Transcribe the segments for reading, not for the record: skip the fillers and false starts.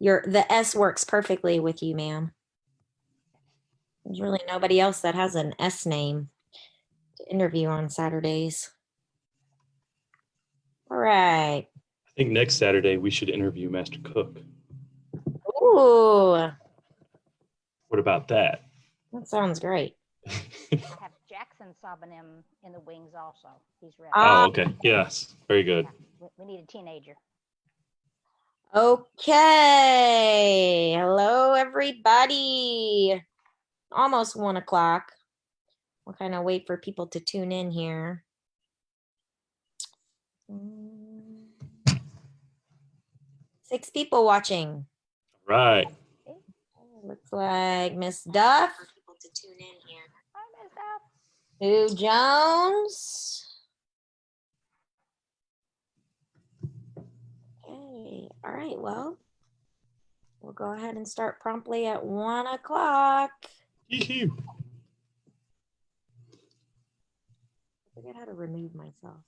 The S works perfectly with you, ma'am. There's really nobody else that has an S name to interview on Saturdays. All right. I think next Saturday we should interview Master Cook. Ooh, What about that? that sounds great. I have Jackson Sabanim in the wings also. He's ready. Oh, okay. Yes, very good. Yeah, we need a teenager. Okay. Hello, everybody. Almost 1 o'clock. We'll kind of wait for people to tune in here. 6 people watching. Right. Looks like Miss Duff. People to tune in here. Hi, Miss Duff. Sue Jones. Okay. All right. Well, we'll go ahead and start promptly at 1 o'clock. Yee-hoo. I forget how to remove myself.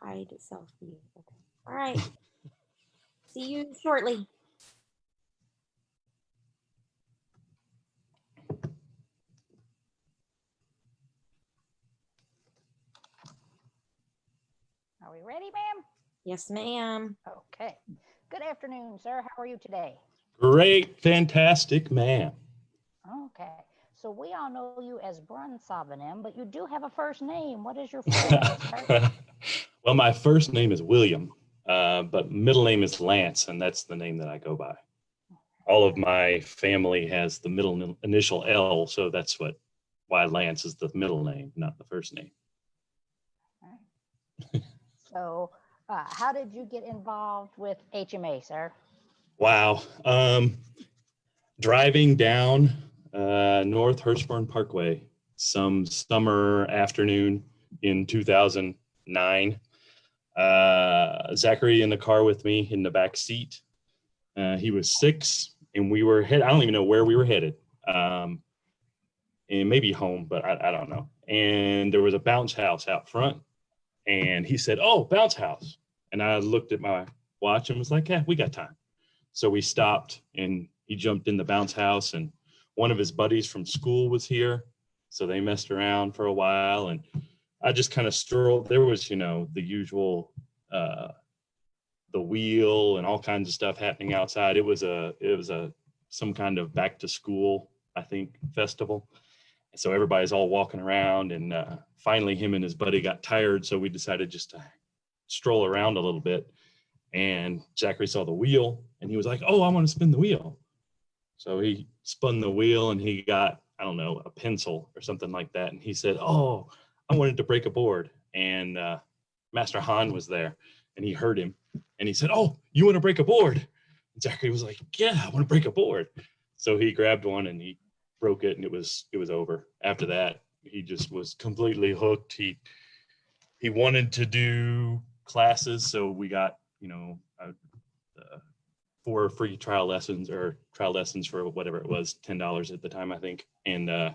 Hide self view. Okay. All right. See you shortly. Are we ready, ma'am? Yes, ma'am. Okay. Good afternoon, sir. How are you today? Great, fantastic man. Okay. So we all know you as Bruns SBN, but you do have a first name. What is your full name, sir? Well, my first name is William, but middle name is Lance, and that's the name that I go by. All of my family has the middle initial L, so that's why Lance is the middle name, not the first name. So how did you get involved with HMA, sir? Wow. Driving down North Hirschborn Parkway some summer afternoon in 2009. Zachary in the car with me in the back seat. He was 6, and we were I don't even know where we were headed. And maybe home, but I don't know. And there was a bounce house out front, and he said, "Oh, bounce house." And I looked at my watch and was like, "Yeah, we got time." So we stopped, and he jumped in the bounce house, and one of his buddies from school was here. So they messed around for a while, and I just kind of strolled. There was, the usual, the wheel and all kinds of stuff happening outside. It was some kind of back to school, I think, festival. So everybody's all walking around, and finally him and his buddy got tired. So we decided just to stroll around a little bit, and Zachary saw the wheel, and he was like, "Oh, I want to spin the wheel." So he spun the wheel, and he got, I don't know, a pencil or something like that. And he said, "Oh, I wanted to break a board." And Master Han was there, and he heard him, and he said, "Oh, you want to break a board?" And Zachary was like, "Yeah, I want to break a board." So he grabbed one and he broke it, and it was over. After that, he just was completely hooked. He wanted to do classes, so we got 4 free trial lessons for whatever it was, $10 at the time, I think. And a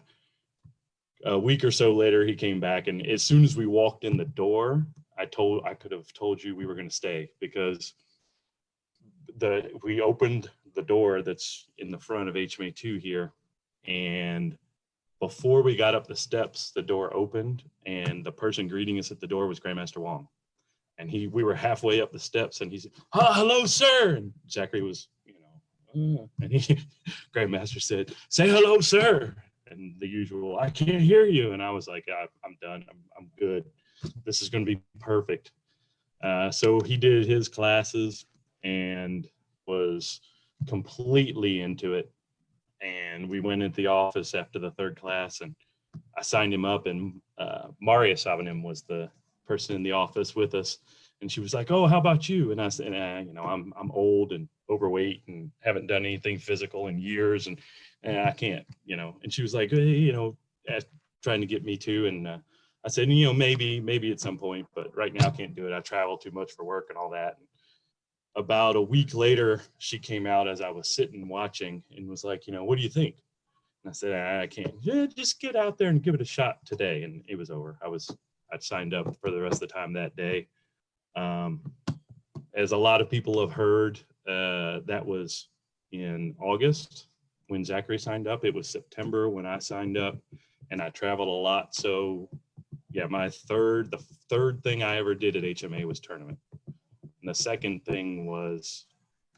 week or so later, he came back, and as soon as we walked in the door, I could have told you we were going to stay, because we opened the door that's in the front of HMA2 here, and before we got up the steps, the door opened, and the person greeting us at the door was Grandmaster Wong. And we were halfway up the steps, and he said, "Hello, sir." And Zachary was, and Grandmaster said, "Say hello, sir." And the usual, "I can't hear you." And I was like, "I'm done. I'm good. This is going to be perfect." So he did his classes and was completely into it. And we went into the office after the 3rd class, and I signed him up, and Maria Savanim was the person in the office with us. And she was like, "Oh, how about you?" And I said, I'm old and overweight and haven't done anything physical in years, and I can't, And she was like, "Hey," trying to get me to. And I said, maybe at some point, but right now I can't do it. I travel too much for work and all that. And about a week later, she came out as I was sitting watching and was like, "What do you think?" And I said, "I can't." "Yeah, just get out there and give it a shot today." And it was over. I'd signed up for the rest of the time that day. as a lot of people have heard, that was in August when Zachary signed up. It was September when I signed up, and I traveled a lot. So yeah, the third thing I ever did at HMA was tournament. And the second thing was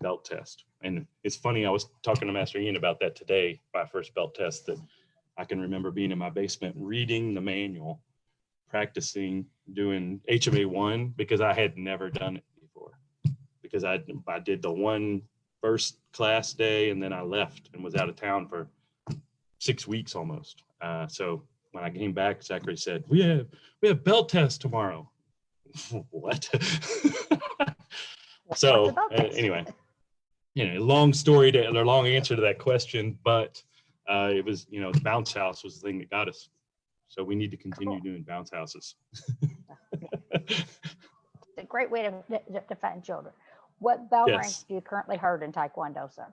belt test. And it's funny, I was talking to Master Ian about that today, my first belt test, that I can remember being in my basement, reading the manual, practicing doing HMA 1 because I had never done it before. Because I did the one first class day and then I left and was out of town for 6 weeks almost. So when I came back, Zachary said, we have belt test tomorrow. What? So anyway, long answer to that question, but it was, the bounce house was the thing that got us. So we need to continue doing bounce houses. It's a great way to find children. What belt rank do you currently hold in Taekwondo, sir?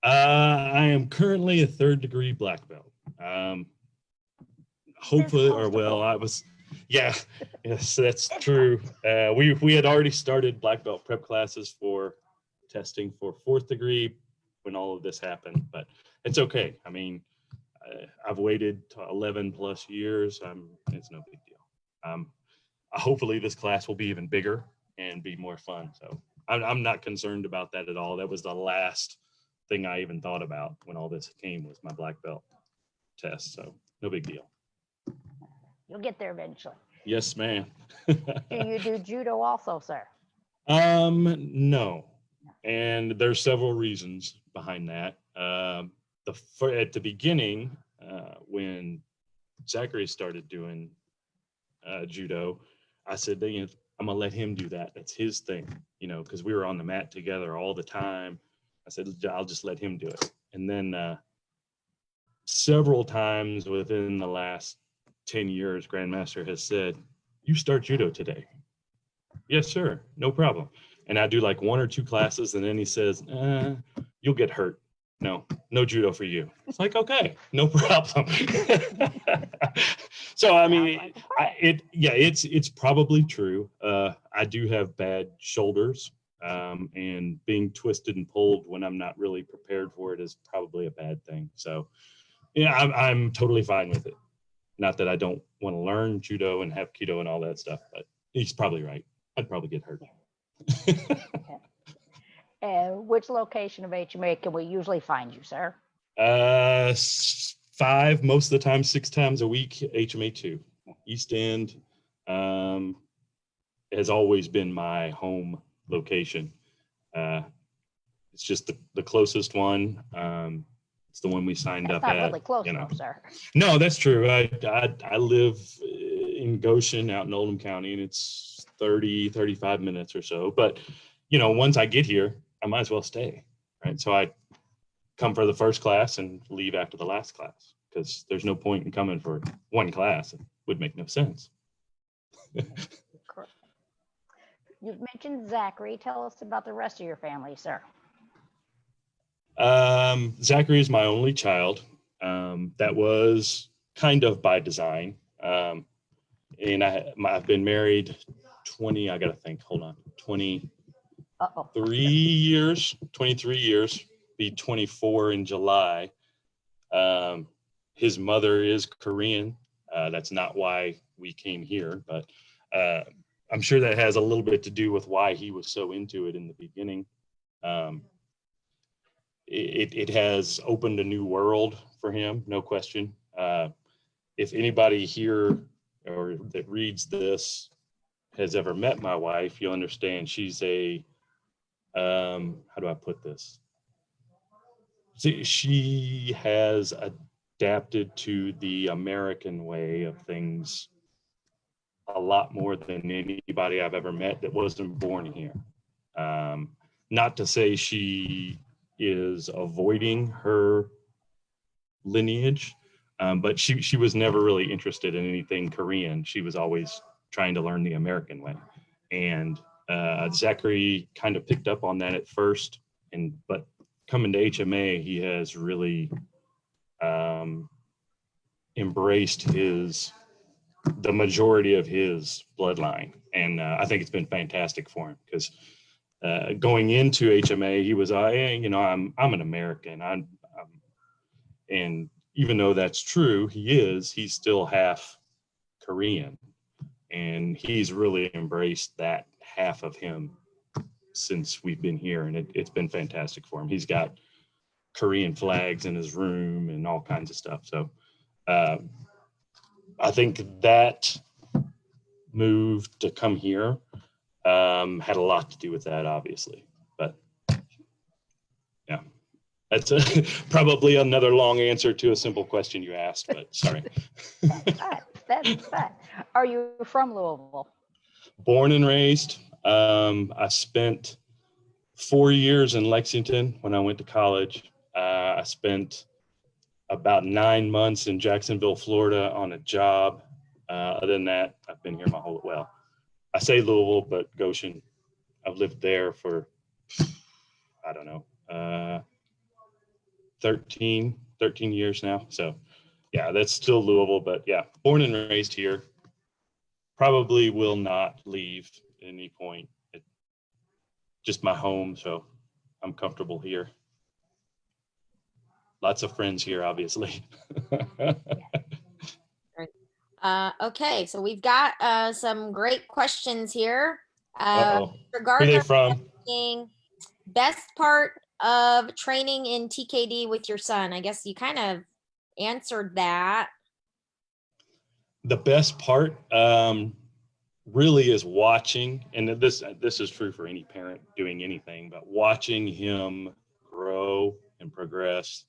I am currently a 3rd degree black belt. Hopefully, I was, yes, that's true. We had already started black belt prep classes for testing for 4th degree when all of this happened, but it's okay. I mean, I've waited 11 plus years. It's no big deal. Hopefully this class will be even bigger and be more fun. So I'm not concerned about that at all. That was the last thing I even thought about when all this came, was my black belt test. So no big deal. You'll get there eventually. Yes, ma'am. Do you do judo also, sir? No. And there's several reasons behind that. At the beginning, when Zachary started doing judo, I said, I'm gonna let him do that. That's his thing, because we were on the mat together all the time. I said, I'll just let him do it. And then several times within the last 10 years, Grandmaster has said, you start judo today. Yes, sir, no problem. And I do like 1 or 2 classes, and then he says, you'll get hurt. No judo for you. It's like, okay, no problem. So I mean, it's probably true. I do have bad shoulders, and being twisted and pulled when I'm not really prepared for it is probably a bad thing. So yeah, I'm totally fine with it. Not that I don't want to learn judo and have Kido and all that stuff, but he's probably right. I'd probably get hurt. And which location of HMA can we usually find you, sir? 5, most of the time, 6 times a week. HMA 2, East End, has always been my home location. It's just the closest one. It's the one we signed up at. That's not really close enough, sir. No, that's true. I live in Goshen out in Oldham County, and it's 35 minutes or so. But, once I get here, I might as well stay, right? So I come for the first class and leave after the last class, because there's no point in coming for one class. It would make no sense. Correct. You've mentioned Zachary. Tell us about the rest of your family, sir. Zachary is my only child. That was kind of by design. And I've been married 23 years, be 24 in July. His mother is Korean. That's not why we came here, but I'm sure that has a little bit to do with why he was so into it in the beginning. It has opened a new world for him, no question. If anybody here or that reads this has ever met my wife, you'll understand she's how do I put this? She has adapted to the American way of things a lot more than anybody I've ever met that wasn't born here. Not to say she is avoiding her lineage, but she was never really interested in anything Korean. She was always trying to learn the American way. And Zachary kind of picked up on that at first, but coming to HMA, he has really embraced the majority of his bloodline. And I think it's been fantastic for him, because going into HMA, he was, I'm an American. And even though that's true, he's still half Korean, and he's really embraced that half of him since we've been here, and it's been fantastic for him. He's got Korean flags in his room and all kinds of stuff. So I think that move to come here had a lot to do with that, obviously. But yeah, that's probably another long answer to a simple question you asked, but sorry. That's fine. Are you from Louisville? Born and raised. I spent 4 years in Lexington when I went to college. I spent about 9 months in Jacksonville, Florida on a job. Other than that, I've been here I say Louisville, but Goshen. I've lived there for, I don't know, 13 years now. So yeah, that's still Louisville, but yeah, born and raised here. Probably will not leave at any point. It's just my home, so I'm comfortable here. Lots of friends here, obviously. Okay, so we've got some great questions here. Who are they Regarding from? best part of training in TKD with your son. I guess you kind of answered that. The best part really is watching, and this is true for any parent doing anything, but watching him grow and progress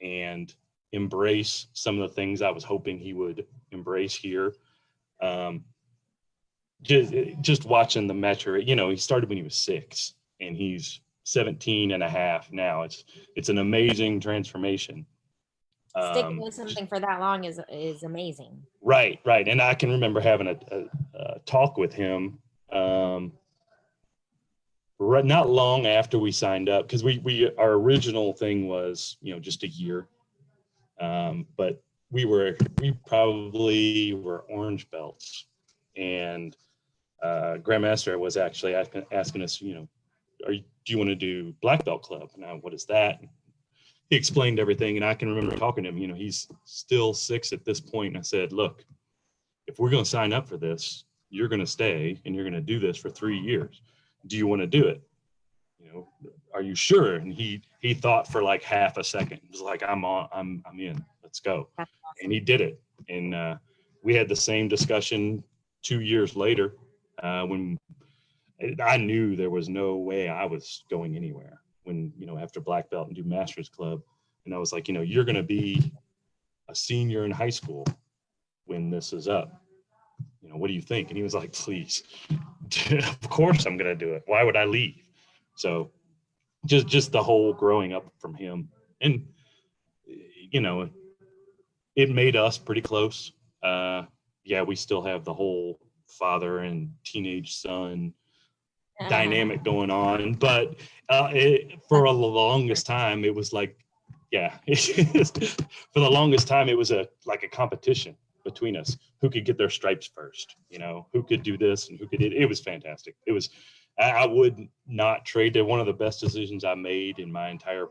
and embrace some of the things I was hoping he would embrace here. Just watching the maturity, he started when he was 6 and he's 17 and a half now. It's an amazing transformation. Sticking with something for that long is amazing. Right. And I can remember having a talk with him not long after we signed up, because our original thing was just a year, but we probably were orange belts, and Grandmaster was actually asking us, do you want to do black belt club? Now, what is that? He explained everything, and I can remember talking to him. He's still 6 at this point, and I said, look, if we're going to sign up for this, you're going to stay and you're going to do this for 3 years. Do you want to do it? Are you sure? And he thought for like half a second. It was like, I'm in, let's go. That's awesome. And he did it. And we had the same discussion 2 years later when I knew there was no way I was going anywhere when, after black belt and do Masters Club. And I was like, you're going to be a senior in high school when this is up. What do you think? And he was like, please, of course I'm going to do it. Why would I leave? So just the whole growing up from him. And, it made us pretty close. We still have the whole father and teenage son dynamic going on, but for the longest time it was like, for the longest time it was like a competition between us, who could get their stripes first, who could do this and who could it was fantastic. I would not trade it. One of the best decisions I made in my entire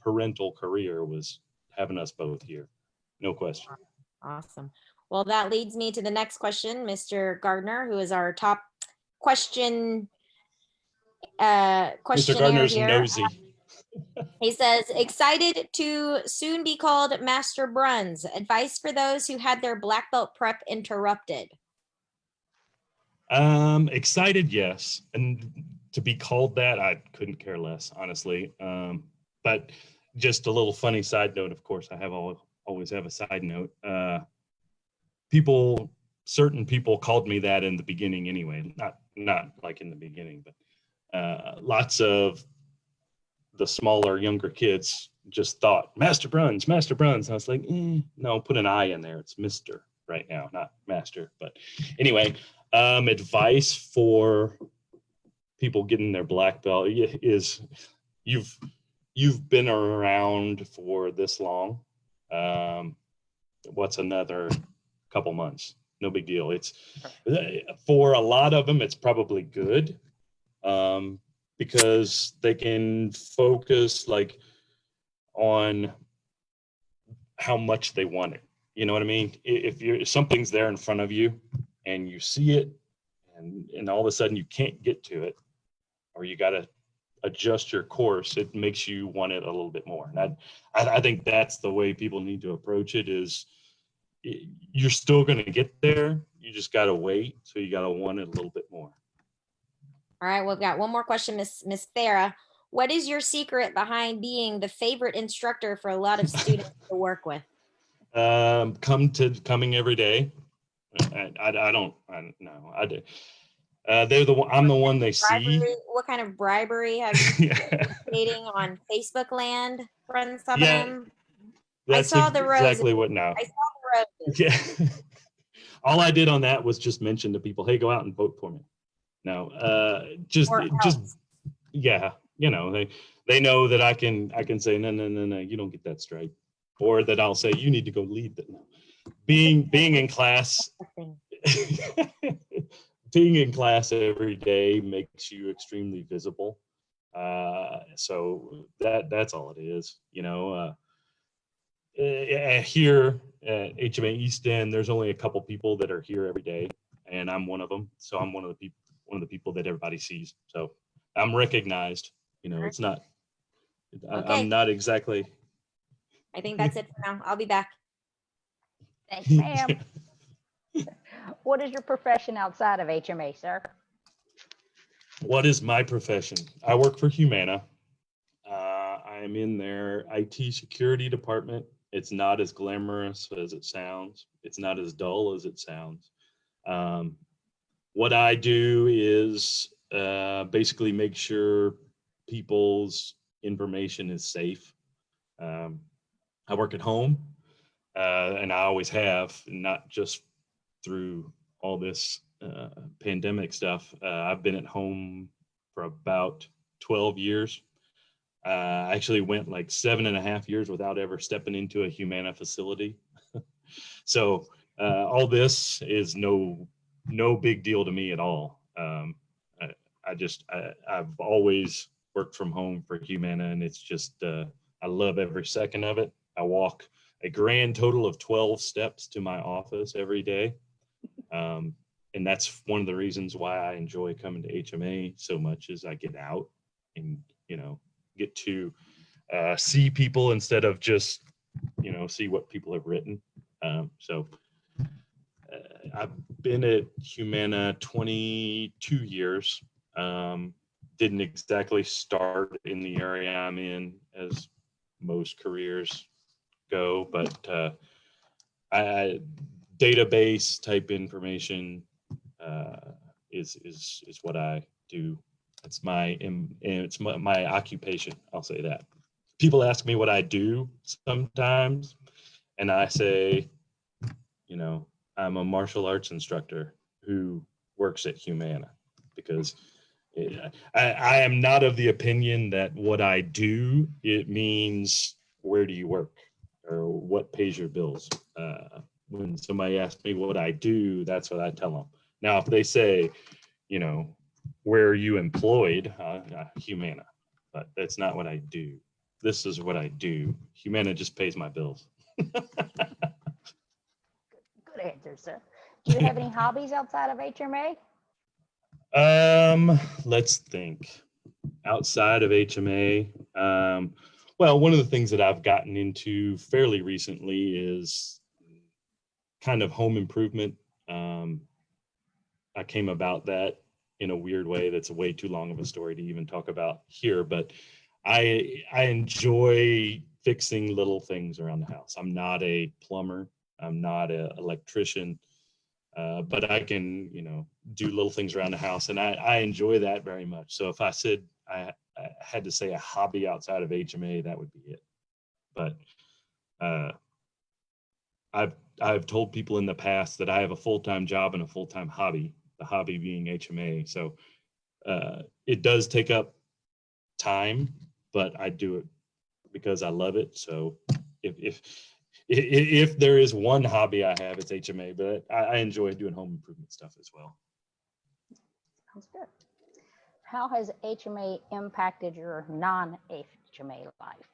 parental career was having us both here, no question. Awesome. Well, that leads me to the next question, Mr. Gardner, who is our top questioner Mr. Gardner's here. nosy. He says, excited to soon be called Master Bruns. Advice for those who had their black belt prep interrupted. Excited, yes. And to be called that, I couldn't care less, honestly. But just a little funny side note, of course, I always have a side note. Certain people called me that in the beginning anyway, not like in the beginning, but lots of the smaller, younger kids just thought Master Bruns. I was like, no, put an I in there. It's Mr. right now, not Master. But anyway, advice for people getting their black belt is you've been around for this long. What's another couple months? No big deal. It's for a lot of them, it's probably good. because they can focus like on how much they want it. You know what I mean? If something's there in front of you and you see it and all of a sudden you can't get to it, or you got to adjust your course, it makes you want it a little bit more. And I think that's the way people need to approach it. Is you're still going to get there. You just got to wait. So you got to want it a little bit more. All right, we've got one more question, Miss Farah. What is your secret behind being the favorite instructor for a lot of students to work with? Coming every day. I don't know. I'm the one they see. What kind of bribery have you been dating on Facebook land from some of them? That's exactly what now. I saw the roses. Yeah. All I did on that was just mention to people, hey, go out and vote for me. No, yeah, you know, they know that I can say, no, you don't get that stripe. Or that I'll say, you need to go lead them. Being in class, being in class every day makes you extremely visible. So that's all it is, you know. Here at HMA East End, there's only a couple people that are here every day, and I'm one of them. So I'm one of the people that everybody sees. So I'm recognized. You know, it's not. Okay. I'm not exactly. I think that's it for now. I'll be back. Thanks, ma'am. What is your profession outside of HMA, sir? What is my profession? I work for Humana. I'm in their IT security department. It's not as glamorous as it sounds. It's not as dull as it sounds. What I do is basically make sure people's information is safe. I work at home, and I always have, not just through all this pandemic stuff. I've been at home for about 12 years. I actually went like 7.5 years without ever stepping into a Humana facility. So all this is no big deal to me at all. I've always worked from home for Humana, and it's just, I love every second of it. I walk a grand total of 12 steps to my office every day. And that's one of the reasons why I enjoy coming to HMA so much, is I get out and, you know, get to see people instead of just, you know, see what people have written. So I've been at Humana 22 years. Didn't exactly start in the area I'm in, as most careers go, but database type information is what I do. It's my occupation. I'll say that. People ask me what I do sometimes, and I say, you know, I'm a martial arts instructor who works at Humana, because I am not of the opinion that what I do, it means where do you work or what pays your bills. When somebody asks me what I do, that's what I tell them. Now, if they say, you know, where are you employed? Humana, but that's not what I do. This is what I do. Humana just pays my bills. Good answer, sir. Do you have any hobbies outside of HMA? Let's think. Outside of HMA, well, one of the things that I've gotten into fairly recently is kind of home improvement. I came about that in a weird way. That's way too long of a story to even talk about here, but I enjoy fixing little things around the house. I'm not a plumber. I'm not an electrician, but I can, you know, do little things around the house, and I enjoy that very much. So if I said I had to say a hobby outside of HMA, that would be it. But I've told people in the past that I have a full-time job and a full-time hobby, the hobby being HMA. So it does take up time, but I do it because I love it. So if there is one hobby I have, it's HMA, but I enjoy doing home improvement stuff as well. Sounds good. How has HMA impacted your non-HMA life?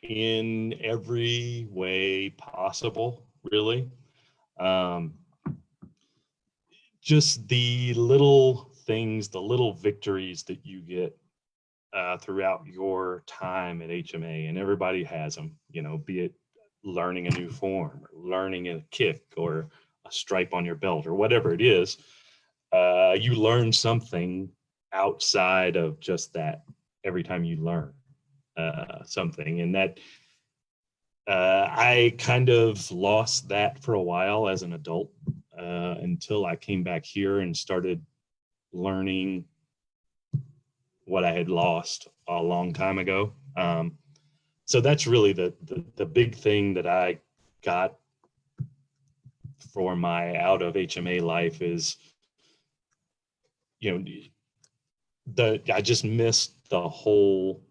In every way possible, really. Just the little things, the little victories that you get throughout your time at HMA, and everybody has them, be it learning a new form, or learning a kick, or a stripe on your belt, or whatever it is. You learn something outside of just that every time you learn something. And that I kind of lost that for a while as an adult until I came back here and started learning what I had lost a long time ago. So that's really the big thing that I got for my out of HMA life is, I just missed the whole,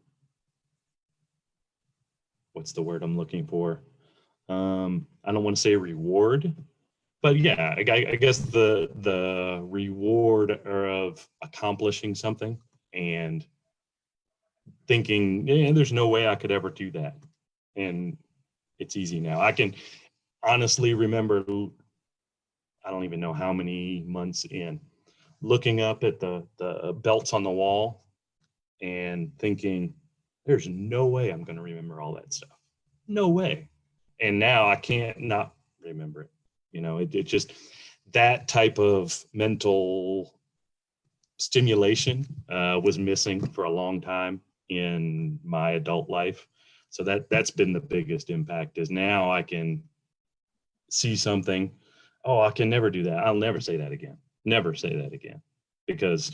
what's the word I'm looking for? I don't want to say reward, but yeah, I guess the reward of accomplishing something and thinking, yeah, there's no way I could ever do that. And it's easy now. I can honestly remember, I don't even know how many months in, looking up at the belts on the wall and thinking, there's no way I'm going to remember all that stuff. No way. And now I can't not remember it. It just, that type of mental stimulation was missing for a long time in my adult life. So that's been the biggest impact, is now I can see something. Oh, I can never do that. I'll never say that again. Never say that again. Because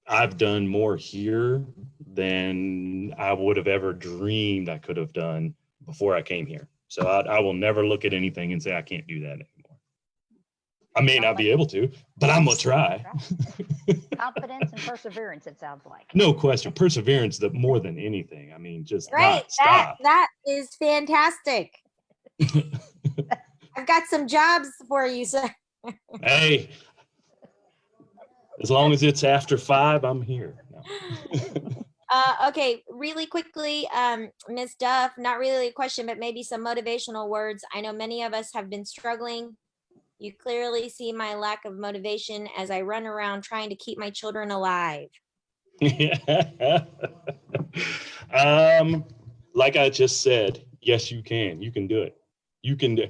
I've done more here than I would have ever dreamed I could have done before I came here. So I will never look at anything and say I can't do that anymore. I may not be able to, but I'm gonna try. Confidence and perseverance, it sounds like. No question. Perseverance, that more than anything. I mean, just Right. not stop. That is fantastic. I've got some jobs for you, sir. Hey, as long as it's after 5, I'm here. No. Okay, really quickly, Ms. Duff, not really a question, but maybe some motivational words. I know many of us have been struggling. You clearly see my lack of motivation as I run around trying to keep my children alive. Like I just said, yes, you can. You can do it. You can do.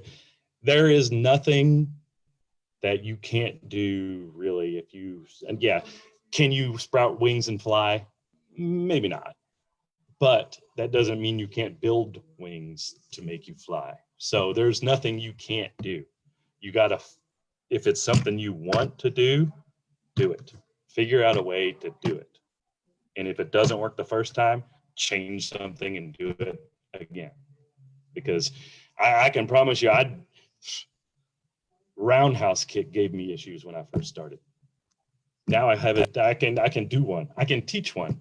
There is nothing that you can't do, really. And yeah, can you sprout wings and fly? Maybe not. But that doesn't mean you can't build wings to make you fly. So there's nothing you can't do. You gotta, if it's something you want to do it. Figure out a way to do it. And if it doesn't work the first time, change something and do it again. Because I can promise you, roundhouse kick gave me issues when I first started. Now I have it. I can do one. I can teach one.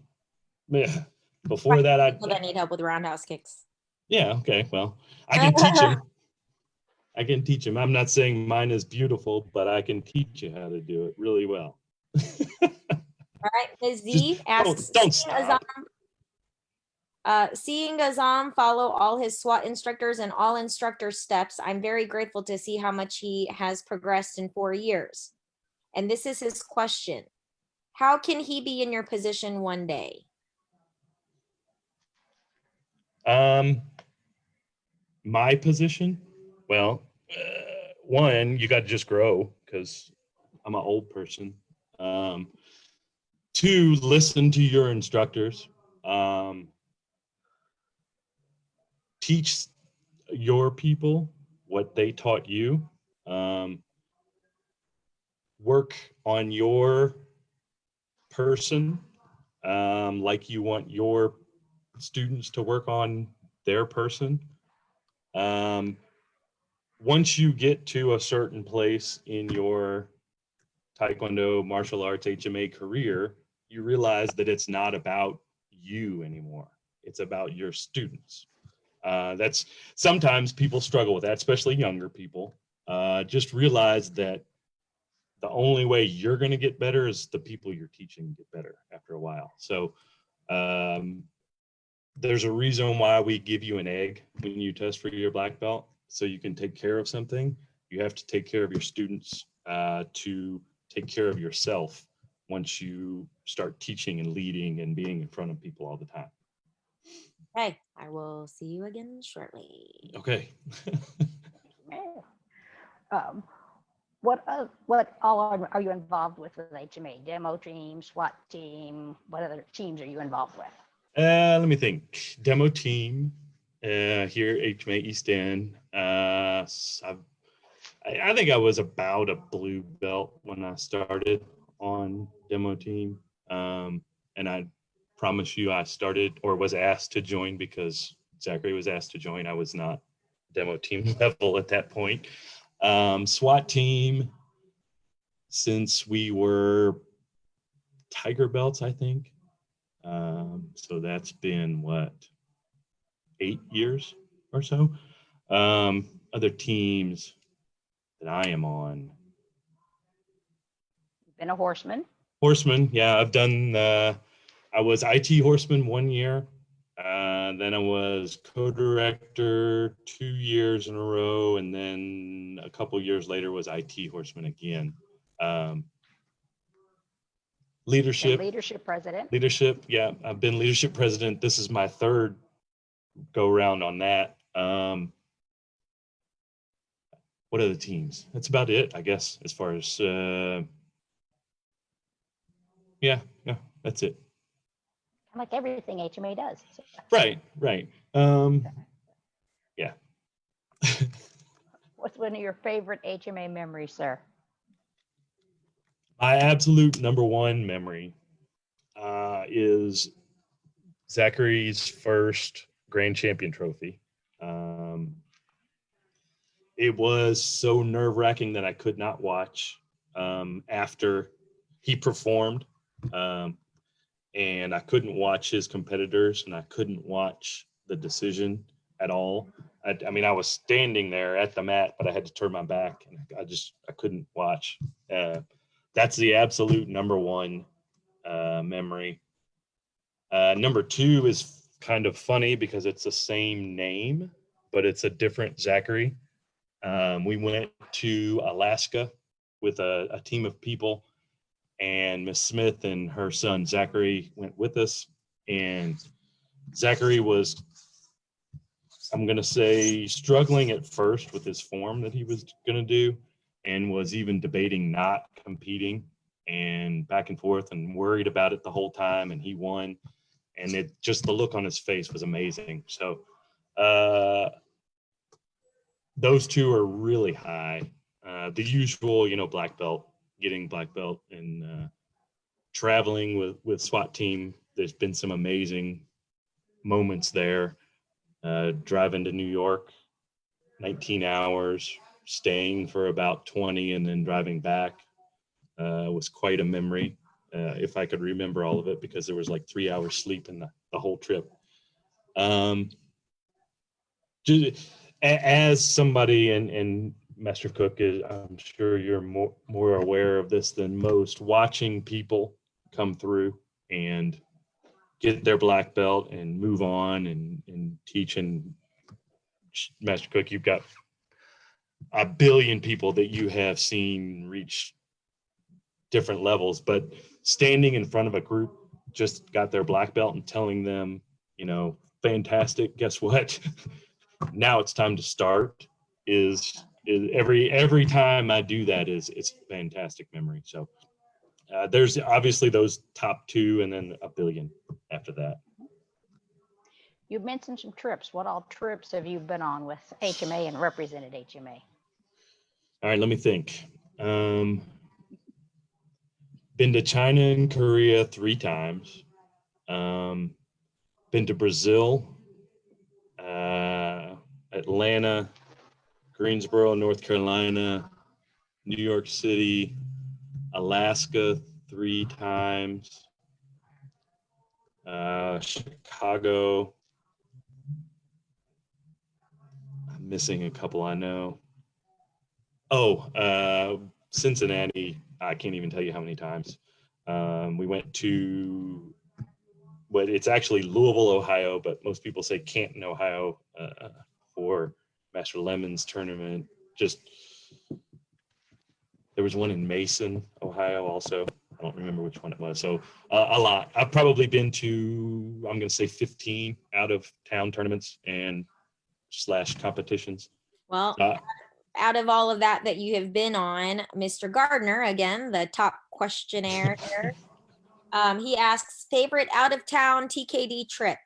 Yeah. Before that, people that need help with roundhouse kicks. Yeah. Okay. Well, I can teach them. I can teach them. I'm not saying mine is beautiful, but I can teach you how to do it really well. All right. Ms. Z asks, don't stop. Seeing Azam follow all his SWAT instructors and all instructor steps, I'm very grateful to see how much he has progressed in 4 years. And this is his question. How can he be in your position one day? My position? Well, one, you got to just grow, because I'm an old person. 2, listen to your instructors. Teach your people what they taught you. Work on your person like you want your students to work on their person. Once you get to a certain place in your Taekwondo, martial arts, HMA career, you realize that it's not about you anymore. It's about your students. That's sometimes people struggle with that, especially younger people. Just realize that the only way you're going to get better is the people you're teaching get better after a while. So there's a reason why we give you an egg when you test for your black belt, so you can take care of something. You have to take care of your students to take care of yourself once you start teaching and leading and being in front of people all the time. Okay, I will see you again shortly. Okay. What all are you involved with HMA? Demo team, SWAT team? What other teams are you involved with? Let me think. Demo team here at HMA East End. I think I was about a blue belt when I started on demo team. And I promise you I started or was asked to join because Zachary was asked to join. I was not demo team level at that point. SWAT team, since we were Tiger belts, I think. So that's been what, 8 years or so. Other teams that I am on. You've been a horseman. Horseman, yeah, I've done. I was IT horseman 1 year. Then I was co-director 2 years in a row, and then a couple years later was IT horseman again. Leadership. Leadership president. Leadership, yeah, I've been leadership president. This is my third go round on that. What are the teams? That's about it, I guess, as far as yeah, that's it. Like everything HMA does. Right. Yeah. What's one of your favorite HMA memories, sir? My absolute number one memory is Zachary's first grand champion trophy. It was so nerve-wracking that I could not watch after he performed. And I couldn't watch his competitors, and I couldn't watch the decision at all. I mean, I was standing there at the mat, but I had to turn my back, and I couldn't watch. That's the absolute number one memory. Number two is kind of funny because it's the same name, but it's a different Zachary. We went to Alaska with a team of people, and Miss Smith and her son Zachary went with us. And Zachary was, I'm going to say, struggling at first with his form that he was going to do, and was even debating not competing, and back and forth, and worried about it the whole time. And he won, and it just, the look on his face was amazing. So those two are really high. The usual, black belt, getting black belt, and traveling with SWAT team. There's been some amazing moments there. Driving to New York, 19 hours, staying for about 20, and then driving back was quite a memory. If I could remember all of it, because there was like 3 hours sleep in the whole trip. As somebody, and Master Cook is, I'm sure you're more aware of this than most, watching people come through and get their black belt and move on and teach. And Master Cook, you've got a billion people that you have seen reach different levels, but standing in front of a group just got their black belt and telling them, fantastic, guess what? Now it's time to start is every time I do that it's a fantastic memory. So there's obviously those top two, and then a billion after that. You mentioned some trips. What all trips have you been on with HMA and represented HMA? All right, let me think. Been to China and Korea 3 times. Been to Brazil, Atlanta, Greensboro, North Carolina, New York City, Alaska 3 times, Chicago. I'm missing a couple, I know. Cincinnati I can't even tell you how many times. We went to, well, it's actually Louisville, Ohio, but most people say Canton, Ohio, for Master Lemon's tournament. Just, there was one in Mason, Ohio also. I don't remember which one it was. So a lot. I've probably been to, I'm going to say 15 out of town tournaments and / competitions. Well, out of all of that you have been on, Mr. Gardner, again, the top questionnaire here, he asks, favorite out-of-town TKD trip?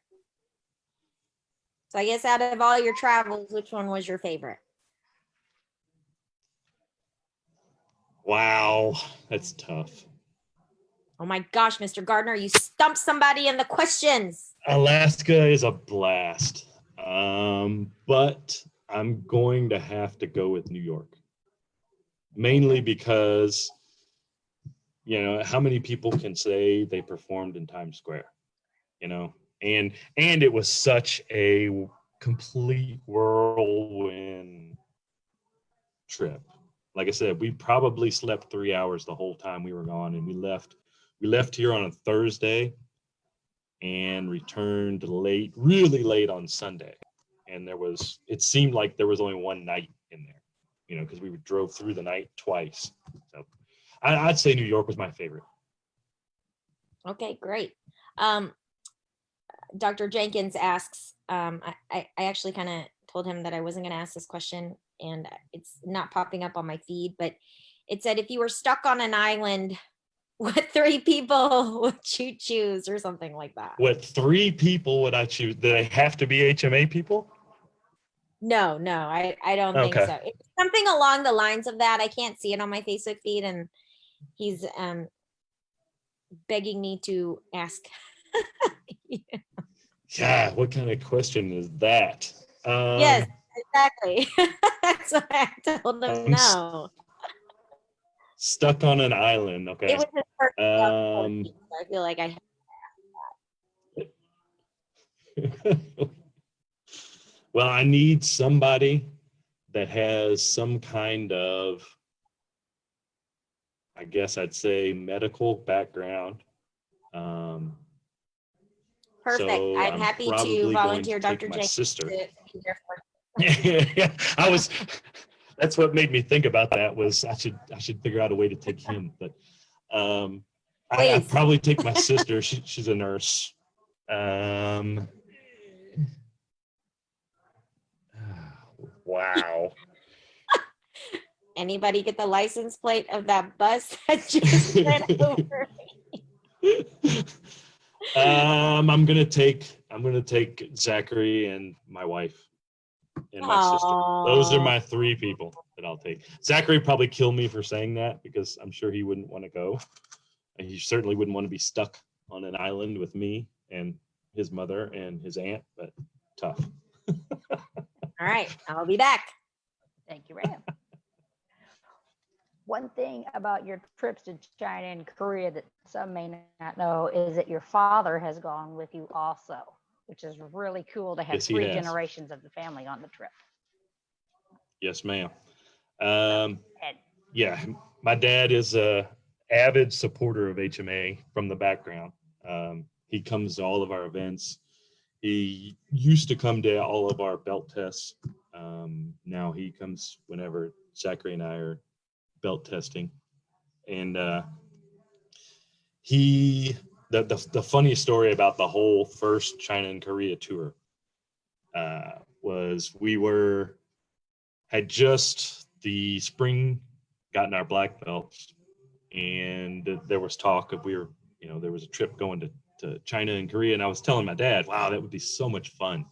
So I guess out of all your travels, which one was your favorite? Wow, that's tough. Oh my gosh, Mr. Gardner, you stumped somebody in the questions. Alaska is a blast. But I'm going to have to go with New York. Mainly because, you know, how many people can say they performed in Times Square? You know, and it was such a complete whirlwind trip. Like I said, we probably slept 3 hours the whole time we were gone, and we left here on a Thursday and returned late, really late on Sunday. And it seemed like there was only one night in there, you know, because we drove through the night twice. So I'd say New York was my favorite. Okay, great. Dr. Jenkins asks, I actually kind of told him that I wasn't going to ask this question, and it's not popping up on my feed, but it said, if you were stuck on an island, what 3 people would you choose, or something like that? What 3 people would I choose? Do they have to be HMA people? No, I don't think so. It's something along the lines of that. I can't see it on my Facebook feed, and he's begging me to ask. Yeah, what kind of question is that? Yes, exactly. That's what I told him. No. Stuck on an island. Okay. It was his first so I feel like I Well, I need somebody that has some kind of, I guess I'd say, medical background. Perfect. So I'm happy to volunteer Dr. Jenkins. Sister. Yeah, that's what made me think about that, was I should figure out a way to take him. But I'd probably take my sister. She's a nurse. Wow. Anybody get the license plate of that bus that just went over? I'm gonna take Zachary and my wife and my sister. Those are my 3 people that I'll take. Zachary probably kill me for saying that, because I'm sure he wouldn't want to go. And he certainly wouldn't want to be stuck on an island with me and his mother and his aunt, but tough. All right, I'll be back. Thank you, Ram. One thing about your trips to China and Korea that some may not know is that your father has gone with you also, which is really cool to have Yes, 3 generations of the family on the trip. Yes, ma'am. Yeah, my dad is a avid supporter of HMA from the background. He comes to all of our events. He used to come to all of our belt tests. Now he comes whenever Zachary and I are belt testing. And the funniest story about the whole first China and Korea tour was had just the spring gotten our black belts, and there was talk of there was a trip going to China and Korea, and I was telling my dad, wow, that would be so much fun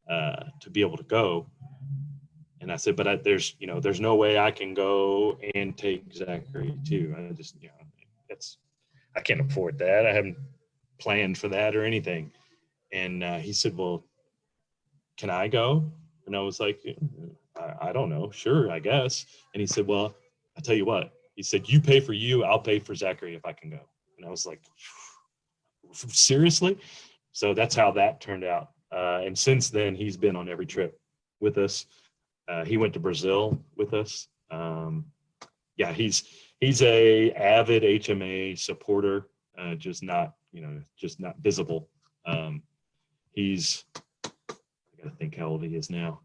to be able to go. And I said, but there's no way I can go and take Zachary too. I just, I can't afford that. I haven't planned for that or anything. And he said, well, can I go? And I was like, I don't know. Sure, I guess. And he said, well, I'll tell you what. He said, you pay for you, I'll pay for Zachary if I can go. And I was like, seriously? So that's how that turned out. And since then, he's been on every trip with us. He went to Brazil with us. Yeah, he He's a avid HMA supporter, just not visible. He's, I gotta think how old he is now.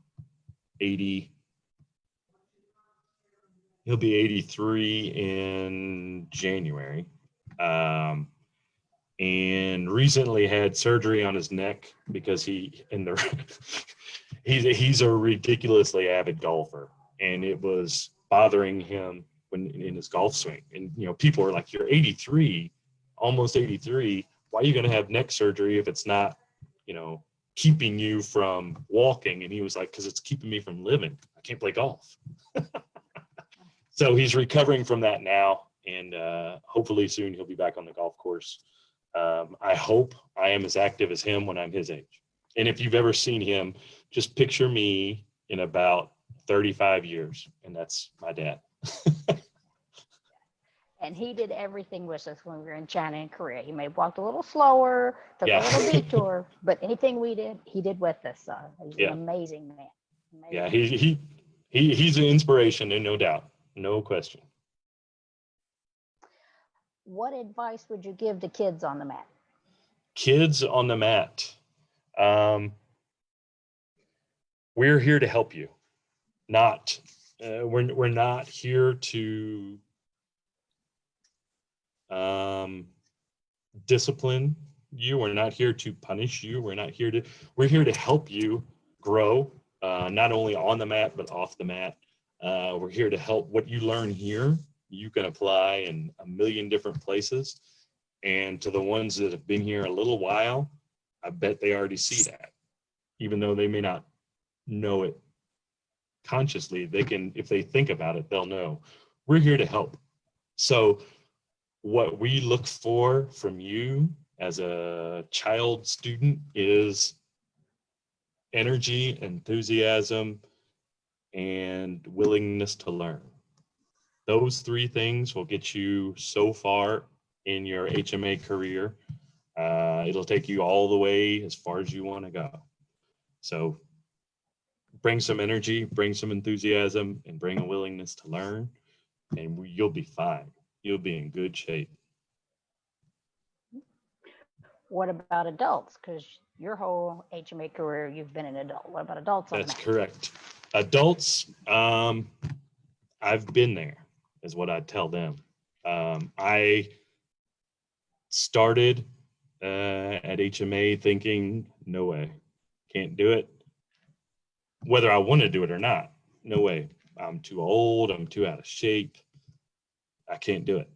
80. He'll be 83 in January. And recently had surgery on his neck because he's a ridiculously avid golfer, and it was bothering him when in his golf swing. And people are like, "You're 83, almost 83. Why are you going to have neck surgery if it's not, keeping you from walking?" And he was like, "Because it's keeping me from living. I can't play golf." So he's recovering from that now, and hopefully soon he'll be back on the golf course. I hope I am as active as him when I'm his age. And if you've ever seen him, just picture me in about 35 years, and that's my dad. And he did everything with us when we were in China and Korea. He may have walked a little slower, took a little detour, but anything we did, he did with us. He's an amazing man. He's an inspiration, and no doubt, no question. What advice would you give to kids on the mat? Kids on the mat. We're here to help you. We're not here to discipline you. We're not here to punish you. We're here to help you grow, not only on the mat, but off the mat. We're here to help. What you learn here, you can apply in a million different places. And to the ones that have been here a little while, I bet they already see that. Even though they may not know it consciously, they can, if they think about it, they'll know. We're here to help. So what we look for from you as a child student is energy, enthusiasm, and willingness to learn. Those three things will get you so far in your HMA career. It'll take you all the way as far as you want to go. So bring some energy, bring some enthusiasm, and bring a willingness to learn, and you'll be fine. You'll be in good shape. What about adults? Because your whole HMA career, you've been an adult. What about adults? That's correct. Adults, I've been there, is what I tell them. I started at HMA thinking, no way, can't do it. Whether I want to do it or not, no way. I'm too old, I'm too out of shape, I can't do it.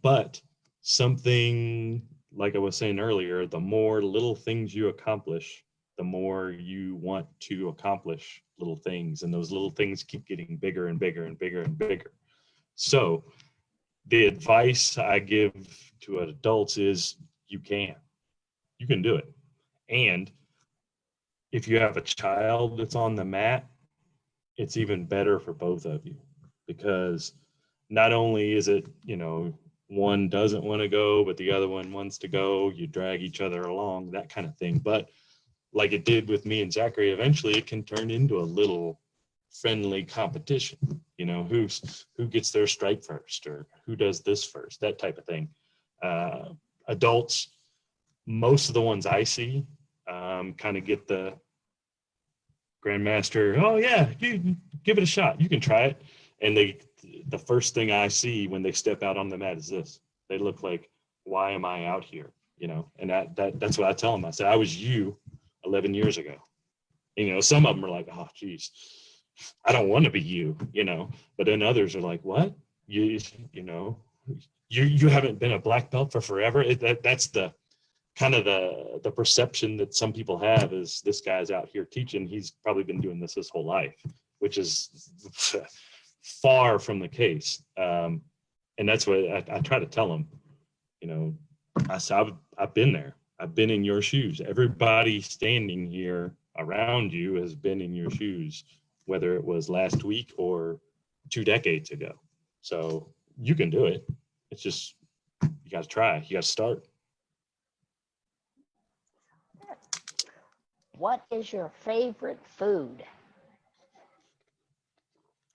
But something, like I was saying earlier, the more little things you accomplish, the more you want to accomplish little things, and those little things keep getting bigger and bigger and bigger and bigger. So the advice I give to adults is you can do it. And if you have a child that's on the mat, it's even better for both of you, because not only is it, one doesn't want to go, but the other one wants to go, you drag each other along, that kind of thing. But like it did with me and Zachary, eventually it can turn into a little friendly competition, who gets their strike first, or who does this first, that type of thing. Adults, most of the ones I see, kind of get the grandmaster, oh yeah, you give it a shot, you can try it. And the first thing I see when they step out on the mat is this. They look like, why am I out here? And that's what I tell them. I said, I was you 11 years ago. Some of them are like, oh geez, I don't want to be you, but then others are like, what? You haven't been a black belt for forever. That's the kind of the perception that some people have, is this guy's out here teaching. He's probably been doing this his whole life, which is far from the case. And that's what I try to tell them. I said, I've been there. I've been in your shoes. Everybody standing here around you has been in your shoes, whether it was last week or 2 decades ago. So you can do it. It's just, you got to try. You got to start. What is your favorite food?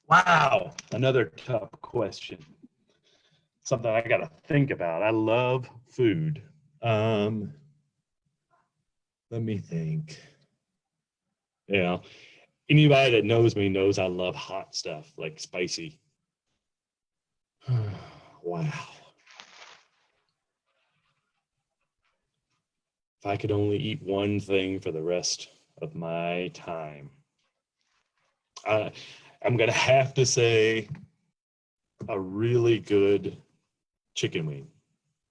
Wow, another tough question. something I got to think about. I love food. Let me think. Yeah. Anybody that knows me knows I love hot stuff, like spicy. Wow. If I could only eat one thing for the rest of my time, I'm going to have to say a really good chicken wing,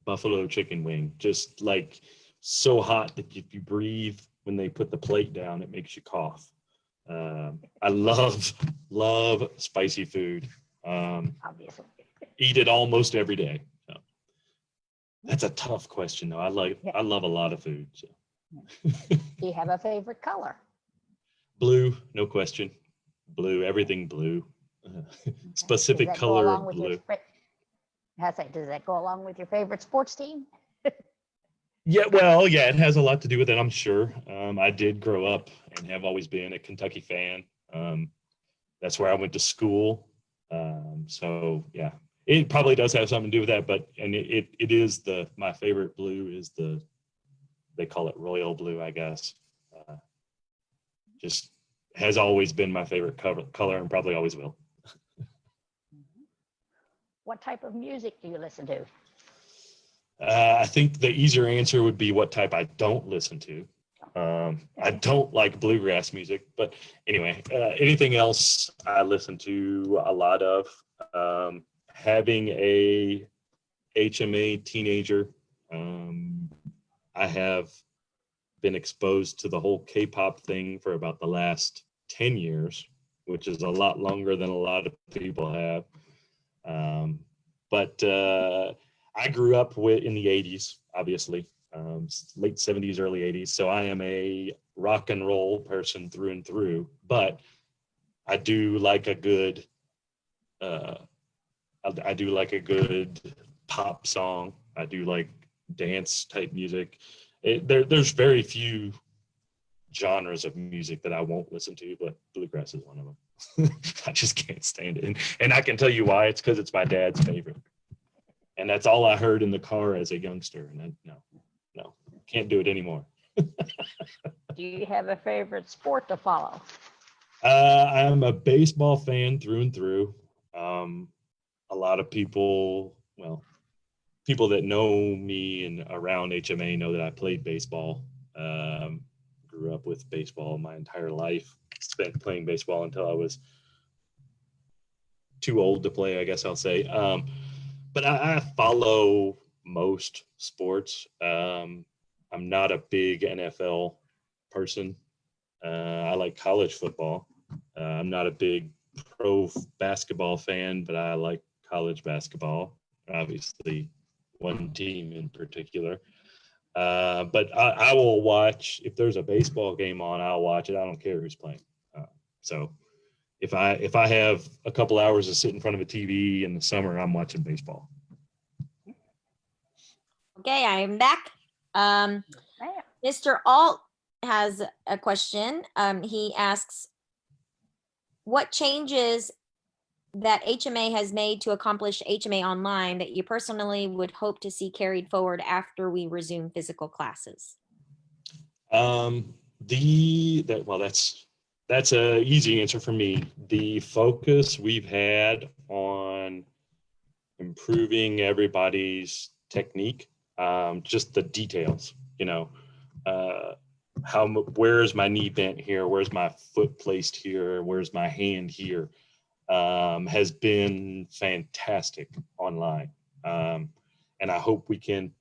buffalo chicken wing, just like so hot that if you breathe when they put the plate down, it makes you cough. I love spicy food. Obviously. Eat it almost every day. So. That's a tough question, though. I love a lot of food. So. Do you have a favorite color? Blue, no question. Blue, everything blue. Specific color of blue. Does that go along with your favorite sports team? Yeah, well, yeah, it has a lot to do with it, I'm sure. I did grow up and have always been a Kentucky fan. That's where I went to school. So yeah, it probably does have something to do with that, but it is my favorite blue is they call it royal blue, I guess. Just has always been my favorite color and probably always will. What type of music do you listen to? I think the easier answer would be what type I don't listen to. I don't like bluegrass music, but anyway, anything else I listen to a lot of. Having a HMA teenager, I have been exposed to the whole K-pop thing for about the last 10 years, which is a lot longer than a lot of people have. But I grew up in the 80s, obviously, late 70s, early 80s. So I am a rock and roll person through and through, but I do like a good, I do like a good pop song. I do like dance type music. There's very few genres of music that I won't listen to, but bluegrass is one of them. I just can't stand it. And I can tell you why. It's because it's my dad's favorite. And that's all I heard in the car as a youngster. And no, can't do it anymore. Do you have a favorite sport to follow? I'm a baseball fan through and through. A lot of people that know me and around HMA know that I played baseball. Grew up with baseball my entire life. Spent playing baseball until I was too old to play, I guess I'll say. But I follow most sports. I'm not a big NFL person. I like college football. I'm not a big pro basketball fan, but I like college basketball. Obviously, one team in particular. But I will watch, if there's a baseball game on, I'll watch it. I don't care who's playing. So if I have a couple hours to sit in front of a TV in the summer, I'm watching baseball. Okay, I am back. Mr. Alt has a question. He asks, what changes that HMA has made to accomplish HMA online that you personally would hope to see carried forward after we resume physical classes? That's a easy answer for me. The focus we've had on improving everybody's technique, just the details, where's my knee bent here? Where's my foot placed here? Where's my hand here? Has been fantastic online. And I hope we can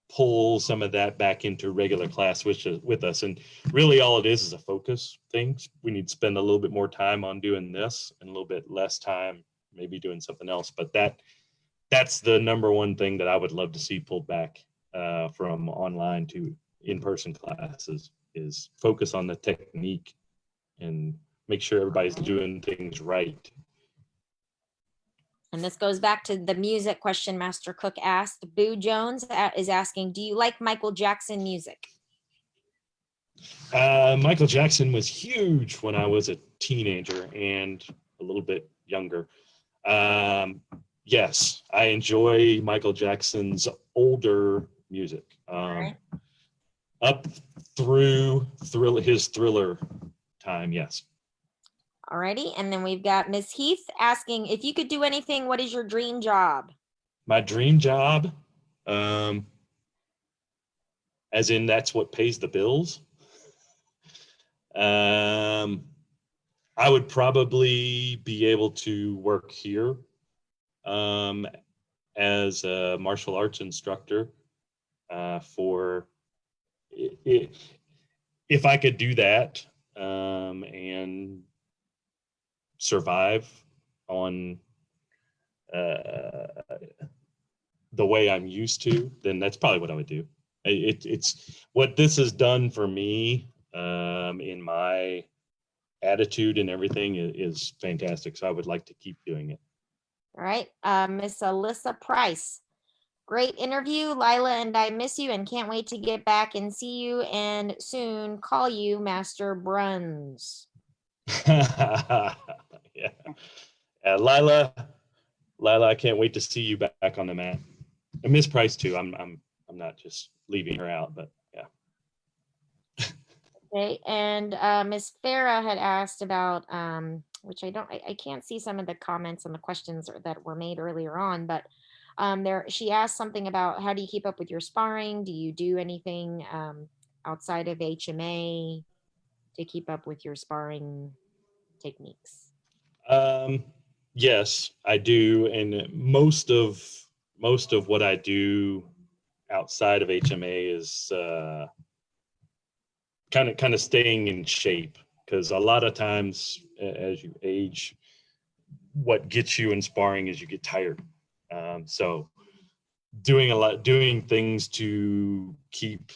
pull some of that back into regular class with us. And really all it is a focus thing. We need to spend a little bit more time on doing this and a little bit less time maybe doing something else. But that's the number one thing that I would love to see pulled back from online to in-person classes, is focus on the technique and make sure everybody's doing things right. And this goes back to the music question Master Cook asked. Boo Jones is asking, do you like Michael Jackson music? Michael Jackson was huge when I was a teenager and a little bit younger. Yes, I enjoy Michael Jackson's older music. right. Up through his Thriller time, yes. Alrighty. And then we've got Miss Heath asking, if you could do anything, what is your dream job? My dream job, as in that's what pays the bills. I would probably be able to work here as a martial arts instructor for if I could do that and survive on the way I'm used to, then that's probably what I would do. It's what this has done for me in my attitude and everything is fantastic. So I would like to keep doing it. All right. Miss Alyssa Price. Great interview, Lila, and I miss you and can't wait to get back and see you and soon call you Master Bruns. Yeah. Lila, I can't wait to see you back on the mat. And Miss Price too. I'm not just leaving her out, but yeah. Okay, and Miss Farah had asked about which I can't see some of the comments and the questions that were made earlier on, but she asked something about how do you keep up with your sparring? Do you do anything outside of HMA to keep up with your sparring techniques? Yes, I do, and most of what I do outside of HMA is kind of staying in shape, because a lot of times as you age, what gets you in sparring is you get tired. So doing things to keep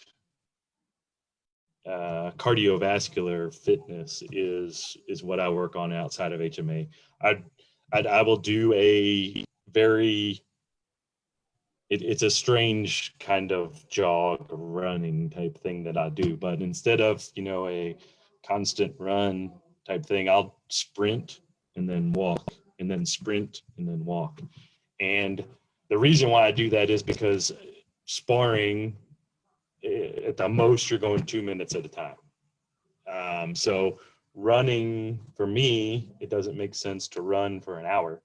cardiovascular fitness is what I work on outside of HMA. I will do a very it's a strange kind of jog running type thing that I do, but instead of a constant run type thing, I'll sprint and then walk and then sprint and then walk. And the reason why I do that is because sparring, at the most, you're going 2 minutes at a time. So running, for me, it doesn't make sense to run for an hour.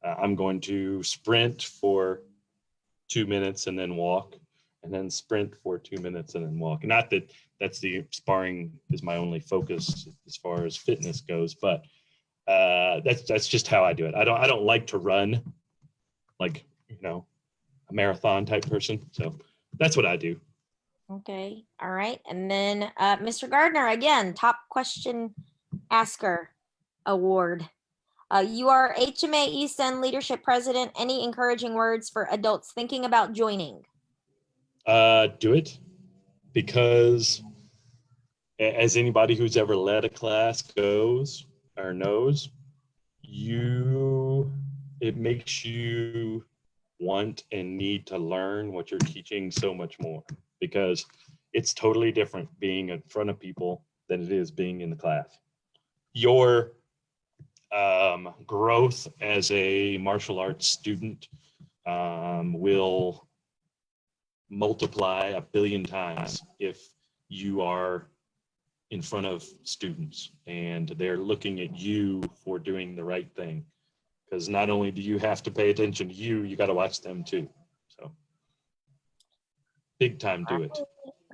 I'm going to sprint for 2 minutes and then walk, and then sprint for 2 minutes and then walk. Not that that's the sparring is my only focus as far as fitness goes, but that's just how I do it. I don't like to run like a marathon type person. So that's what I do. Okay. All right. And then Mr. Gardner, again, top question asker award. You are HMA East End Leadership President. Any encouraging words for adults thinking about joining? Do it, because as anybody who's ever led a class goes or knows, it makes you want and need to learn what you're teaching so much more, because it's totally different being in front of people than it is being in the class. Your growth as a martial arts student will multiply 1 billion times if you are in front of students and they're looking at you for doing the right thing. Because not only do you have to pay attention to you got to watch them too. So big time do it.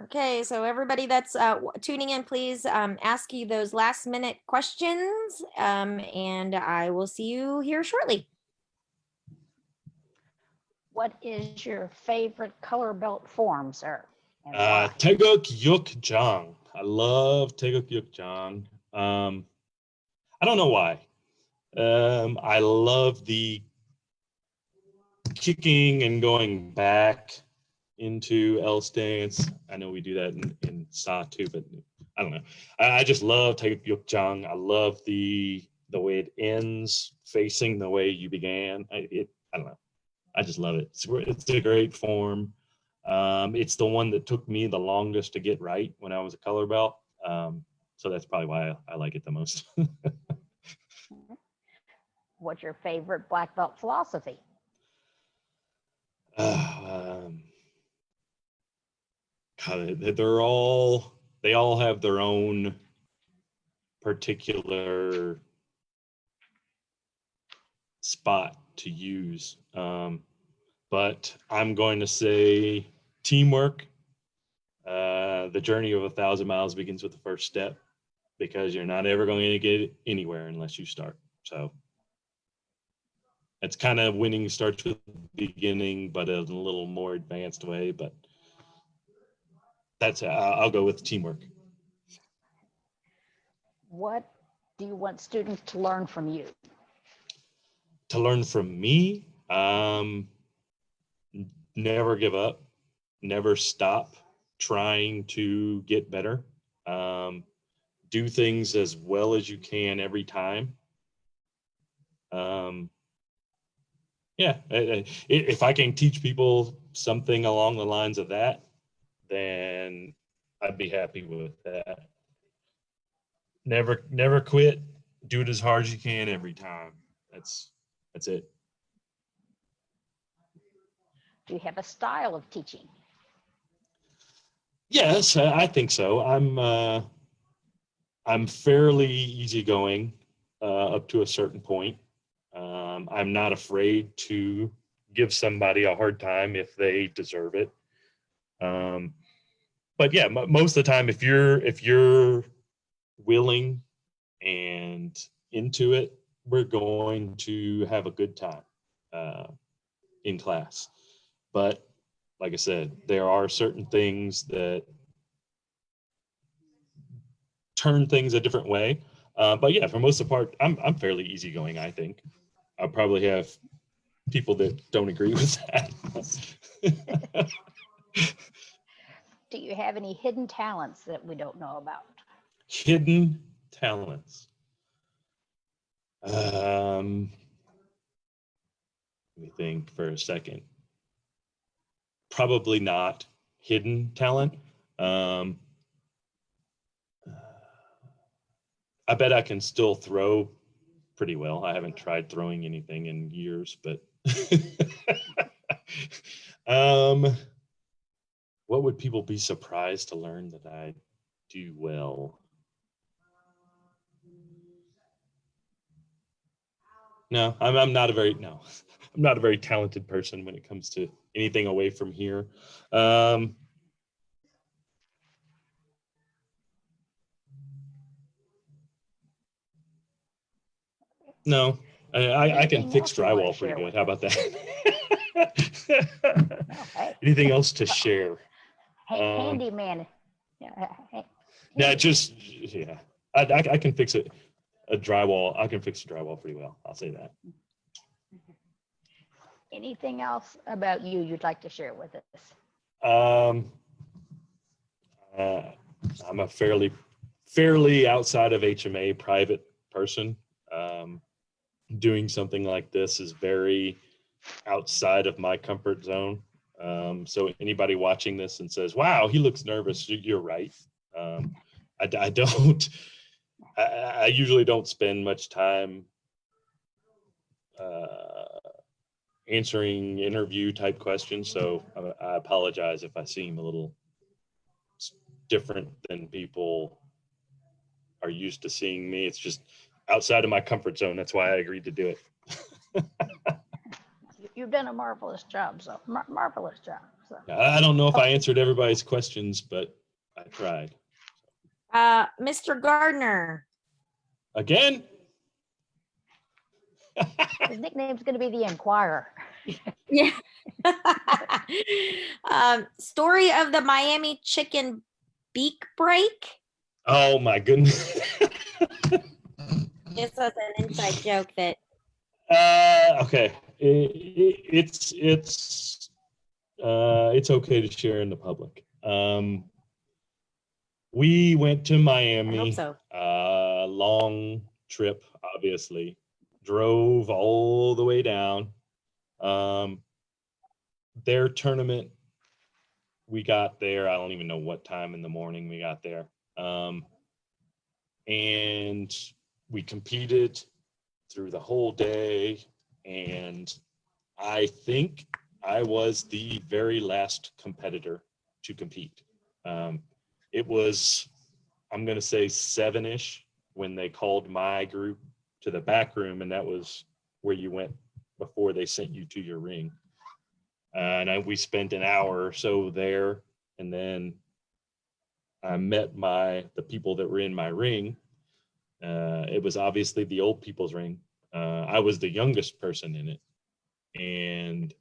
Okay, so everybody that's tuning in, please ask you those last minute questions, and I will see you here shortly. What is your favorite color belt form, sir? Taeguk Yuk Jang. I love Taeguk Yuk Jang. I don't know why. I love the kicking and going back into L stance. I know we do that in Sa too, but I don't know. I just love Taeguk Yuk Jang. I love the way it ends facing the way you began. I don't know. I just love it. It's a great form. It's the one that took me the longest to get right when I was a color belt. So that's probably why I like it the most. What's your favorite black belt philosophy? God, they all have their own particular spot to use. But I'm going to say teamwork. The journey of 1,000 miles begins with the first step, because you're not ever going to get anywhere unless you start. So it's kind of winning starts with the beginning, but in a little more advanced way. But that's I'll go with teamwork. What do you want students to learn from you? To learn from me, never give up, never stop trying to get better. Do things as well as you can every time. Yeah, if I can teach people something along the lines of that, then I'd be happy with that. Never quit. Do it as hard as you can every time. That's it. Do you have a style of teaching? Yes, I think so. I'm fairly easygoing up to a certain point. I'm not afraid to give somebody a hard time if they deserve it. But yeah, most of the time, if you're willing and into it, we're going to have a good time in class. But like I said, there are certain things that turn things a different way. But yeah, for most of the part, I'm fairly easygoing, I think. I'll probably have people that don't agree with that. Do you have any hidden talents that we don't know about? Hidden talents. Let me think for a second. Probably not hidden talent. I bet I can still throw pretty well. I haven't tried throwing anything in years, but what would people be surprised to learn that I do well? No, I'm not a very I'm not a very talented person when it comes to anything away from here. No, I can fix drywall pretty good. How about that? Hey. Anything else to share? Handyman. Yeah, I can fix it. A drywall. I can fix a drywall pretty well. I'll say that. Anything else about you you'd like to share with us? I'm a fairly outside of HMA private person. Doing something like this is very outside of my comfort zone. So anybody watching this and says, "Wow, he looks nervous," you're right. I don't. I usually don't spend much time answering interview type questions, so I apologize if I seem a little different than people are used to seeing me. It's just outside of my comfort zone. That's why I agreed to do it. You've done a marvelous job, so marvelous job. So. I don't know if I answered everybody's questions, but I tried. Mr. Gardner. Again? His nickname's going to be the Inquirer. Yeah. Story of the Miami chicken beak break. Oh my goodness. This was an inside joke that. Okay. It's okay to share in the public. We went to Miami. I hope so. Long trip, obviously. Drove all the way down. Their tournament, we got there. I don't even know what time in the morning we got there. And we competed through the whole day. And I think I was the very last competitor to compete. It was, I'm going to say 7-ish when they called my group to the back room, and that was where you went before they sent you to your ring. We spent an hour or so there, and then I met the people that were in my ring. It was obviously the old people's ring. I was the youngest person in it, and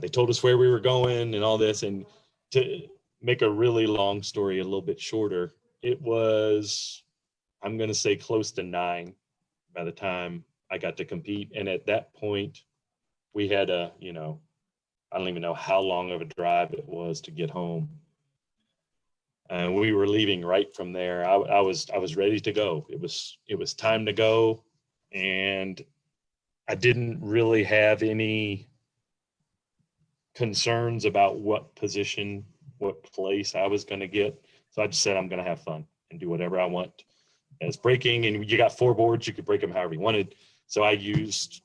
they told us where we were going and all this. And to make a really long story a little bit shorter, it was, I'm going to say, close to 9 by the time I got to compete. And at that point, we had I don't even know how long of a drive it was to get home. And we were leaving right from there. I was ready to go. It was time to go, and I didn't really have any concerns about what position, what place I was going to get. So I just said, I'm going to have fun and do whatever I want. As breaking, and you got 4 boards, you could break them however you wanted. So I used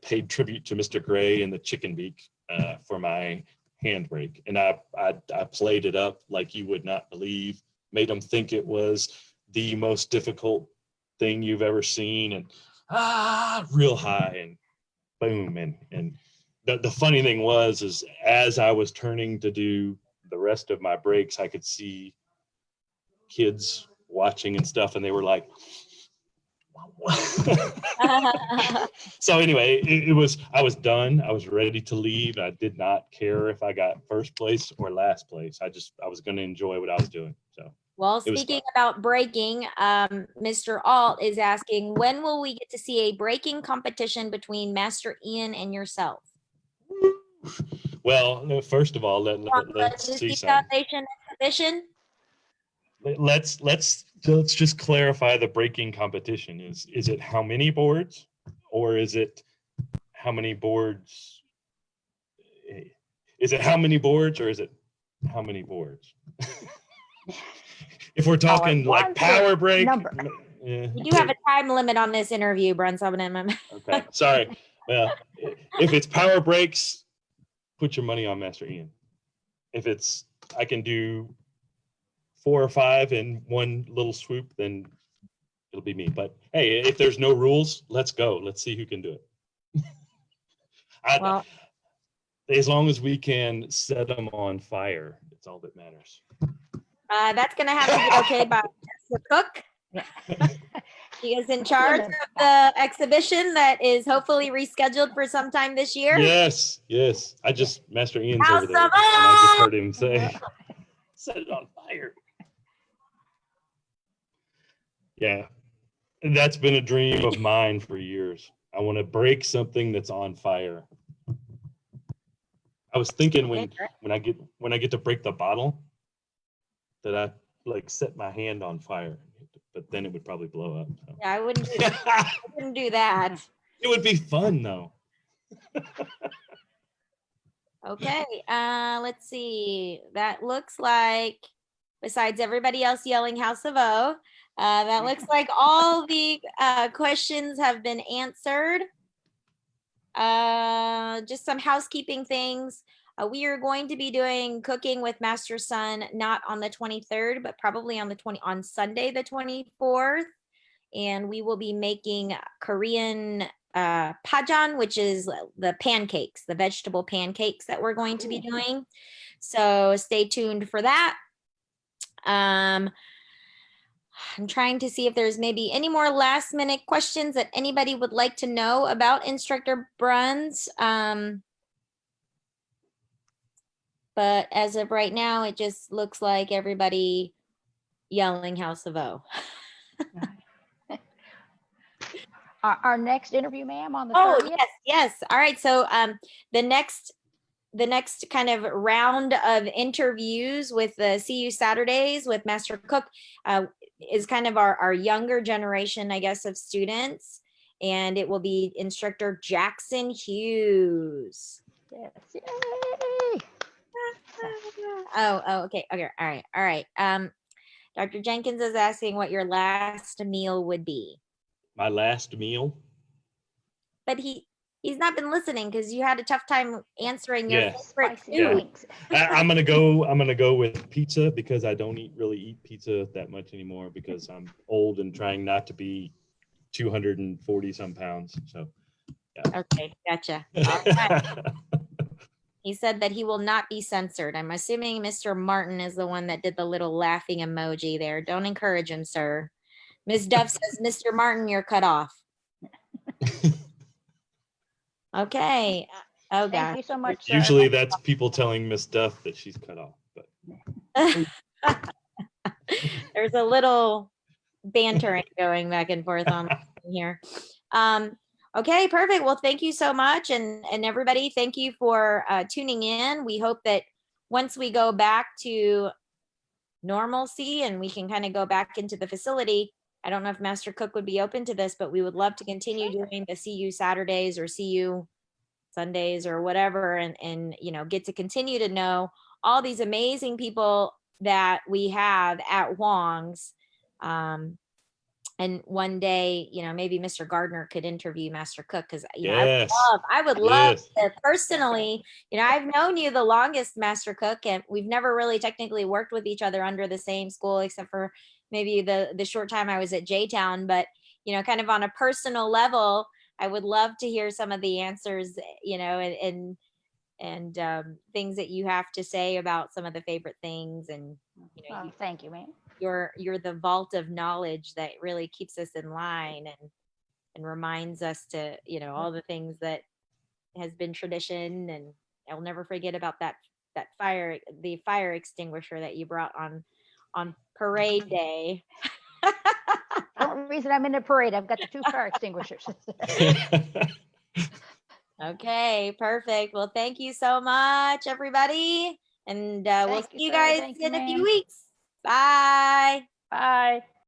paid tribute to Mr. Gray and the chicken beak for my handbrake, and I played it up like you would not believe. Made them think it was the most difficult thing you've ever seen, and real high, and boom, and the funny thing was, is as I was turning to do the rest of my breaks, I could see kids watching and stuff, and they were like, so anyway, I was done. I was ready to leave. I did not care if I got first place or last place. I was going to enjoy what I was doing. So, well, speaking about breaking, Mr. Alt is asking, when will we get to see a breaking competition between Master Ian and yourself? Well, first of all, let's see something. Foundation exhibition. Let's just clarify the breaking competition. Is it how many boards, or is it how many boards? Is it how many boards, or is it how many boards? If we're talking like power break, yeah. You do have a time limit on this interview, Bruns. Okay, sorry. Well, if it's power breaks, put your money on Master Ian. If it's, I can do 4 or 5 in one little swoop, then it'll be me. But hey, if there's no rules, let's go. Let's see who can do it. As long as we can set them on fire, it's all that matters. That's going to have to be okay by Mr. Cook. He is in charge of the exhibition that is hopefully rescheduled for sometime this year. Yes. Master Ian's over there. And I just heard him say, set it on fire. Yeah, that's been a dream of mine for years. I want to break something that's on fire. I was thinking when I get to break the bottle, that I like set my hand on fire, but then it would probably blow up. So. Yeah, I wouldn't do that. It would be fun though. Okay, let's see. That looks like, besides everybody else yelling House of O, that looks like all the questions have been answered. Just some housekeeping things. We are going to be doing cooking with Master Sun, not on the 23rd, but probably on Sunday, the 24th. And we will be making Korean pajan, which is the pancakes, the vegetable pancakes that we're going to be doing. So stay tuned for that. I'm trying to see if there's maybe any more last minute questions that anybody would like to know about Instructor Bruns. But as of right now, it just looks like everybody yelling House of O. Our next interview, ma'am, on the 30th? Yes. All right. So the next kind of round of interviews with the See You Saturdays with Master Cook is kind of our younger generation, I guess, of students. And it will be Instructor Jackson Hughes. Yes. Yay! Okay. All right. Dr. Jenkins is asking what your last meal would be. My last meal? But He's not been listening because you had a tough time answering your Yeah. favorite Spicy food. wings. I'm gonna go with pizza because I don't really eat pizza that much anymore because I'm old and trying not to be 240 some pounds. So Okay, gotcha. All right. He said that he will not be censored. I'm assuming Mr. Martin is the one that did the little laughing emoji there. Don't encourage him, sir. Ms. Duff says, Mr. Martin, you're cut off. Okay. Oh, Thank gosh. you so much, sir. Usually that's people telling Miss Duff that she's cut off. But There's a little bantering going back and forth on here. Okay, perfect. Well, thank you so much. And everybody, thank you for tuning in. We hope that once we go back to normalcy and we can kind of go back into the facility, I don't know if Master Cook would be open to this, but we would love to continue doing the CU Saturdays or CU Sundays or whatever, and you know, get to continue to know all these amazing people that we have at Huang's. And one day, you know, maybe Mr. Gardner could interview Master Cook because, you know, yes, I would love yes. to personally, you know, I've known you the longest, Master Cook, and we've never really technically worked with each other under the same school, except for maybe the short time I was at J-Town. But, you know, kind of on a personal level, I would love to hear some of the answers, you know, and things that you have to say about some of the favorite things. And, you know, Thank you, man. you're the vault of knowledge that really keeps us in line and reminds us to, you know, all the things that has been tradition. And I'll never forget about the fire extinguisher that you brought on parade day. The only reason I'm in the parade, I've got the 2 fire extinguishers. Okay, perfect. Well, thank you so much, everybody. And we'll see you guys in a few weeks. Bye. Bye.